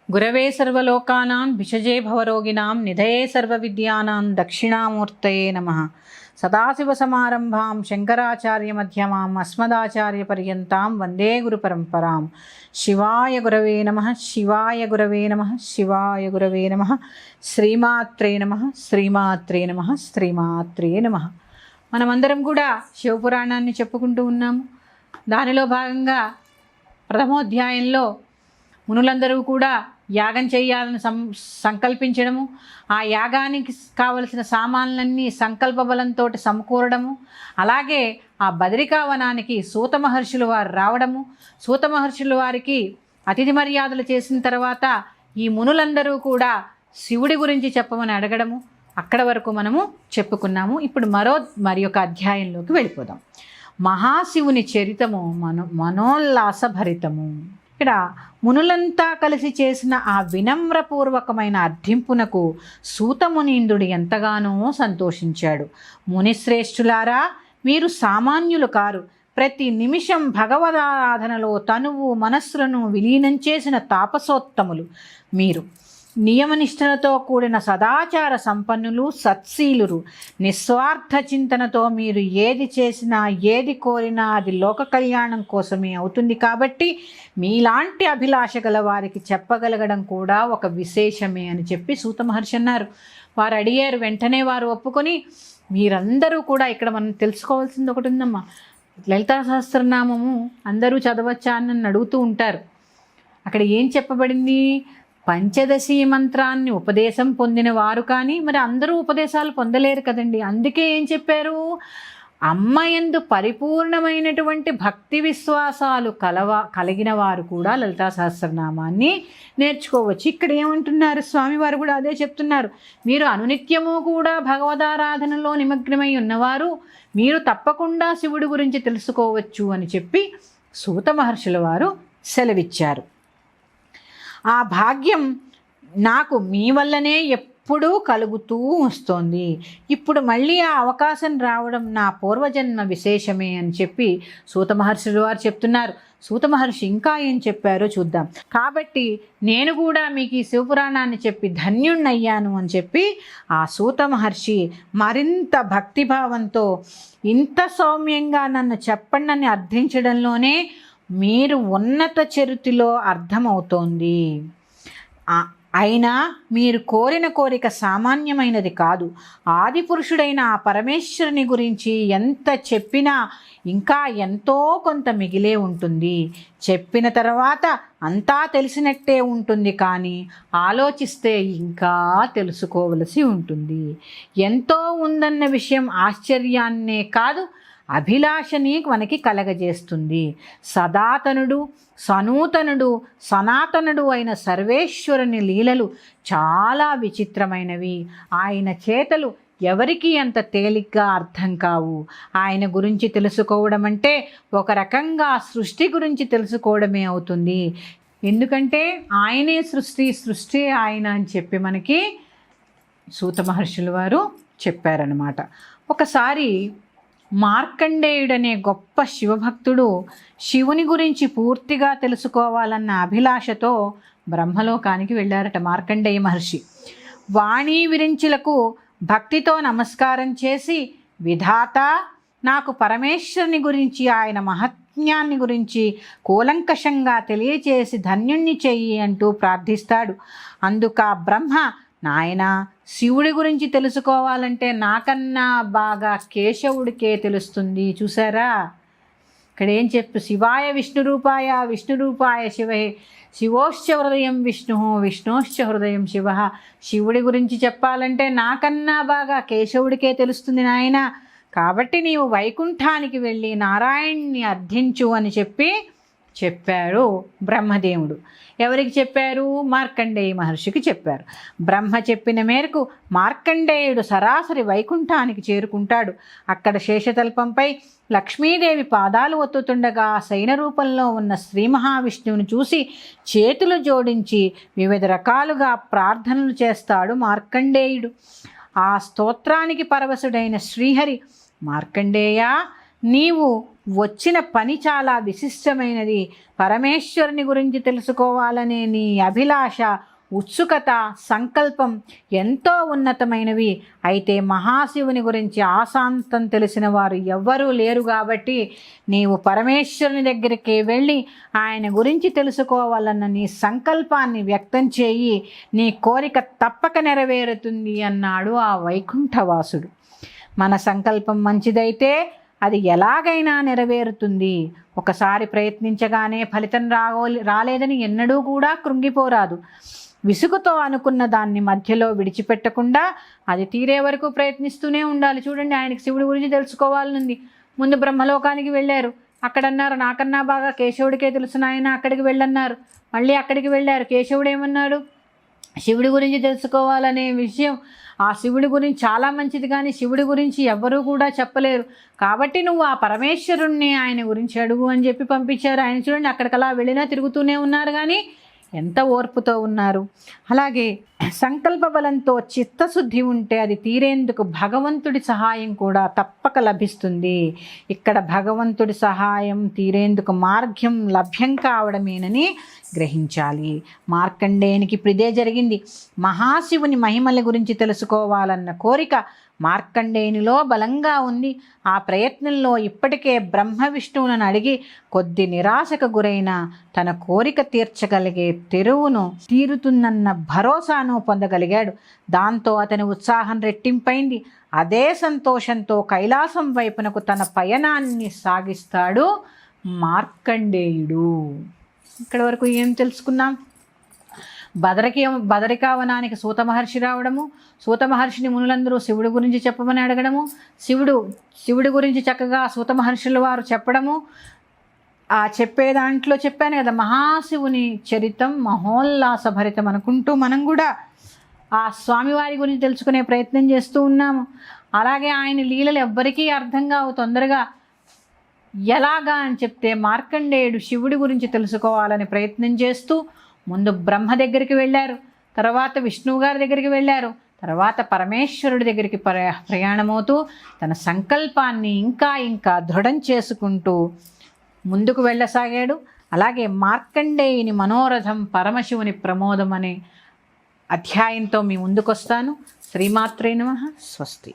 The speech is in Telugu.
గురవే సర్వలోకానాం విషజే భవరోగిణాం నిధయే సర్వవిద్యానాం దక్షిణామూర్తయే నమః. సదాశివసమారంభాం శంకరాచార్యమధ్యమాం అస్మదాచార్యపర్యంతాం వందే గురుపరంపరాం. శివాయ గురవే నమః, శివాయ గురవే నమః, శివాయ గురవే నమః. శ్రీమాత్రే నమః, శ్రీమాత్రే నమః, శ్రీమాత్రే నమః. మనమందరం కూడా శివపురాణాన్ని చెప్పుకుంటూ ఉన్నాము. దానిలో భాగంగా ప్రథమోధ్యాయంలో మునులందరూ కూడా యాగం చేయాలని సంకల్పించడము, ఆ యాగానికి కావలసిన సామాన్లన్నీ సంకల్ప బలంతో సమకూరడము, అలాగే ఆ బదరికావనానికి సూత మహర్షులు వారు రావడము, సూత మహర్షులు వారికి అతిథి మర్యాదలు చేసిన తర్వాత ఈ మునులందరూ కూడా శివుడి గురించి చెప్పమని అడగడము, అక్కడ వరకు మనము చెప్పుకున్నాము. ఇప్పుడు మరి ఒక అధ్యాయంలోకి వెళ్ళిపోదాం. మహాశివుని చరితము మనోల్లాసభరితము. ఇక్కడ మునులంతా కలిసి చేసిన ఆ వినమ్రపూర్వకమైన అర్థింపునకు సూతమునీంద్రుడు ఎంతగానో సంతోషించాడు. మునిశ్రేష్ఠులారా, మీరు సామాన్యులు కారు. ప్రతి నిమిషం భగవదారాధనలో తనువు మనస్సులను విలీనం చేసిన తాపసోత్తములు మీరు. నియమనిష్టలతో కూడిన సదాచార సంపన్నులు, సత్శీలురు. నిస్వార్థ చింతనతో మీరు ఏది చేసినా ఏది కోరినా అది లోక కళ్యాణం కోసమే అవుతుంది. కాబట్టి మీలాంటి అభిలాష గల వారికి చెప్పగలగడం కూడా ఒక విశేషమే అని చెప్పి సూత మహర్షి అన్నారు. వారు అడిగారు, వెంటనే వారు ఒప్పుకొని, మీరందరూ కూడా ఇక్కడ మనం తెలుసుకోవాల్సింది ఒకటి ఉందమ్మా. లలితా సహస్రనామము అందరూ చదవచ్చా అని నన్ను అడుగుతూ ఉంటారు. అక్కడ ఏం చెప్పబడింది? పంచదశి మంత్రాన్ని ఉపదేశం పొందిన వారు కానీ మరి అందరూ ఉపదేశాలు పొందలేరు కదండి. అందుకే ఏం చెప్పారు? అమ్మయందు పరిపూర్ణమైనటువంటి భక్తి విశ్వాసాలు కలిగిన వారు కూడా లలితా సహస్రనామాన్ని నేర్చుకోవచ్చు. ఇక్కడ ఏమంటున్నారు? స్వామివారు కూడా అదే చెప్తున్నారు. మీరు అనునిత్యము కూడా భగవదారాధనలో నిమగ్నమై ఉన్నవారు మీరు తప్పకుండా శివుడి గురించి తెలుసుకోవచ్చు అని చెప్పి సూత మహర్షుల వారు సెలవిచ్చారు. ఆ భాగ్యం నాకు మీ వల్లనే ఎప్పుడూ కలుగుతూ వస్తోంది. ఇప్పుడు మళ్ళీ ఆ అవకాశం రావడం నా పూర్వజన్మ విశేషమే అని చెప్పి సూత మహర్షులు వారు చెప్తున్నారు. సూత మహర్షి ఇంకా ఏం చెప్పారో చూద్దాం. కాబట్టి నేను కూడా మీకు ఈ శివపురాణాన్ని చెప్పి ధన్యుణ్ణయ్యాను అని చెప్పి ఆ సూత మహర్షి మరింత భక్తిభావంతో ఇంత సౌమ్యంగా నన్ను చెప్పండి అని అర్థించడంలోనే మీరు ఉన్నత చరితిలో అర్థమవుతోంది. అయినా మీరు కోరిన కోరిక సామాన్యమైనది కాదు. ఆది పురుషుడైన ఆ పరమేశ్వరుని గురించి ఎంత చెప్పినా ఇంకా ఎంతో కొంత మిగిలే ఉంటుంది. చెప్పిన తర్వాత అంతా తెలిసినట్టే ఉంటుంది, కానీ ఆలోచిస్తే ఇంకా తెలుసుకోవలసి ఉంటుంది. ఎంతో ఉందన్న విషయం ఆశ్చర్యాన్నే కాదు అభిలాషని మనకి కలగజేస్తుంది. సదాతనుడు, సనూతనుడు, సనాతనుడు అయిన సర్వేశ్వరుని లీలలు చాలా విచిత్రమైనవి. ఆయన చేతలు ఎవరికి అంత తేలిగ్గా అర్థం కావు. ఆయన గురించి తెలుసుకోవడం అంటే ఒక రకంగా సృష్టి గురించి తెలుసుకోవడమే అవుతుంది. ఎందుకంటే ఆయనే సృష్టి ఆయన అని చెప్పి మనకి సూత మహర్షుల వారు చెప్పారనమాట. ఒకసారి మార్కండేయుడనే గొప్ప శివభక్తుడు శివుని గురించి పూర్తిగా తెలుసుకోవాలన్న అభిలాషతో బ్రహ్మలోకానికి వెళ్ళారట మార్కండేయ మహర్షి. వాణీ విరించులకు భక్తితో నమస్కారం చేసి, విధాత, నాకు పరమేశ్వరుని గురించి ఆయన మహాత్మ్యాన్ని గురించి కూలంకషంగా తెలియచేసి ధన్యుణ్ణి చెయ్యి అంటూ ప్రార్థిస్తాడు. అందుక బ్రహ్మ, నాయనా, శివుడి గురించి తెలుసుకోవాలంటే నాకన్నా బాగా కేశవుడికే తెలుస్తుంది. చూసారా ఇక్కడ ఏం చెప్పు? శివాయ విష్ణురూపాయ, విష్ణురూపాయ శివే, శివోశ్చ హృదయం విష్ణు, విష్ణోశ్చ హృదయం శివ. శివుడి గురించి చెప్పాలంటే నాకన్నా బాగా కేశవుడికే తెలుస్తుంది నాయన. కాబట్టి నీవు వైకుంఠానికి వెళ్ళి నారాయణ్ణి అర్థించు అని చెప్పాడు బ్రహ్మదేవుడు. ఎవరికి చెప్పారు? మార్కండేయ మహర్షికి చెప్పారు. బ్రహ్మ చెప్పిన మేరకు మార్కండేయుడు సరాసరి వైకుంఠానికి చేరుకుంటాడు. అక్కడ శేషతల్పంపై లక్ష్మీదేవి పాదాలు ఒత్తుతుండగా శయన రూపంలో ఉన్న శ్రీ మహావిష్ణువుని చూసి చేతులు జోడించి వివిధ రకాలుగా ప్రార్థనలు చేస్తాడు మార్కండేయుడు. ఆ స్తోత్రానికి పరవశుడైన శ్రీహరి, మార్కండేయ, నీవు వచ్చిన పని చాలా విశిష్టమైనది. పరమేశ్వరుని గురించి తెలుసుకోవాలనే నీ అభిలాష, ఉత్సుకత, సంకల్పం ఎంతో ఉన్నతమైనవి. అయితే మహాశివుని గురించి ఆశాంతం తెలిసిన వారు ఎవ్వరూ లేరు కాబట్టి నీవు పరమేశ్వరుని దగ్గరికి వెళ్ళి ఆయన గురించి తెలుసుకోవాలన్న నీ సంకల్పాన్ని వ్యక్తం చేయి, నీ కోరిక తప్పక నెరవేరుతుంది అన్నాడు ఆ వైకుంఠవాసుడు. మన సంకల్పం మంచిదైతే అది ఎలాగైనా నెరవేరుతుంది. ఒకసారి ప్రయత్నించగానే ఫలితం రాలేదని ఎన్నడూ కూడా కృంగిపోరాదు. విసుగుతో అనుకున్న దాన్ని మధ్యలో విడిచిపెట్టకుండా అది తీరే వరకు ప్రయత్నిస్తూనే ఉండాలి. చూడండి, ఆయనకి శివుడి గురించి తెలుసుకోవాలనుంది. ముందు బ్రహ్మలోకానికి వెళ్ళారు. అక్కడన్నారు నాకన్నా బాగా కేశవుడికే తెలుసు నాయన, అక్కడికి వెళ్ళన్నారు. మళ్ళీ అక్కడికి వెళ్ళారు. కేశవుడు ఏమన్నాడు? శివుడి గురించి తెలుసుకోవాలనే విషయం ఆ శివుడి గురించి చాలా మంచిది, కానీ శివుడి గురించి ఎవ్వరూ కూడా చెప్పలేరు. కాబట్టి నువ్వు ఆ పరమేశ్వరుణ్ణి ఆయన గురించి అడుగు అని చెప్పి పంపించారు. ఆయన చూడండి, అక్కడికలా వెళ్ళినా తిరుగుతూనే ఉన్నారు, కానీ ఎంత ఓర్పుతో ఉన్నారు. అలాగే సంకల్ప బలంతో చిత్తశుద్ధి ఉంటే అది తీరేందుకు భగవంతుడి సహాయం కూడా తప్పక లభిస్తుంది. ఇక్కడ భగవంతుడి సహాయం తీరేందుకు మార్గం లభ్యం కావడమేనని గ్రహించాలి. మార్కండేయునికి ఇప్పుడు ఇదే జరిగింది. మహాశివుని మహిమల గురించి తెలుసుకోవాలన్న కోరిక మార్కండేయునిలో బలంగా ఉంది. ఆ ప్రయత్నంలో ఇప్పటికే బ్రహ్మ విష్ణువులను అడిగి కొద్ది నిరాశకు గురైన తన కోరిక తీర్చగలిగే తెరువును తీరుతుందన్న భరోసాను పొందగలిగాడు. దాంతో అతని ఉత్సాహం రెట్టింపైంది. అదే సంతోషంతో కైలాసం వైపునకు తన పయనాన్ని సాగిస్తాడు మార్కండేయుడు. ఇక్కడ వరకు ఏం తెలుసుకున్నాం? బదరికావనానికి సూత మహర్షి రావడము, సూత మహర్షిని మునులందరూ శివుడి గురించి చెప్పమని అడగడము, శివుడి గురించి చక్కగా సూత మహర్షుల వారు చెప్పడము. ఆ చెప్పే దాంట్లో చెప్పాను కదా, మహాశివుని చరితం మహోల్లాసభరితం అనుకుంటూ మనం కూడా ఆ స్వామివారి గురించి తెలుసుకునే ప్రయత్నం చేస్తూ ఉన్నాము. అలాగే ఆయన లీలలు ఎవ్వరికీ అర్థం కావు తొందరగా. ఎలాగా అని చెప్తే మార్కండేయుడు శివుడి గురించి తెలుసుకోవాలని ప్రయత్నం చేస్తూ ముందు బ్రహ్మ దగ్గరికి వెళ్ళారు, తర్వాత విష్ణువు గారి దగ్గరికి వెళ్ళారు, తర్వాత పరమేశ్వరుడి దగ్గరికి ప్రయాణమవుతూ తన సంకల్పాన్ని ఇంకా ఇంకా దృఢం చేసుకుంటూ ముందుకు వెళ్ళసాగాడు. అలాగే మార్కండేయుని మనోరథం పరమశివుని ప్రమోదం అనే అధ్యాయంతో మీ ముందుకొస్తాను. శ్రీమాత్రే నమః. స్వస్తి.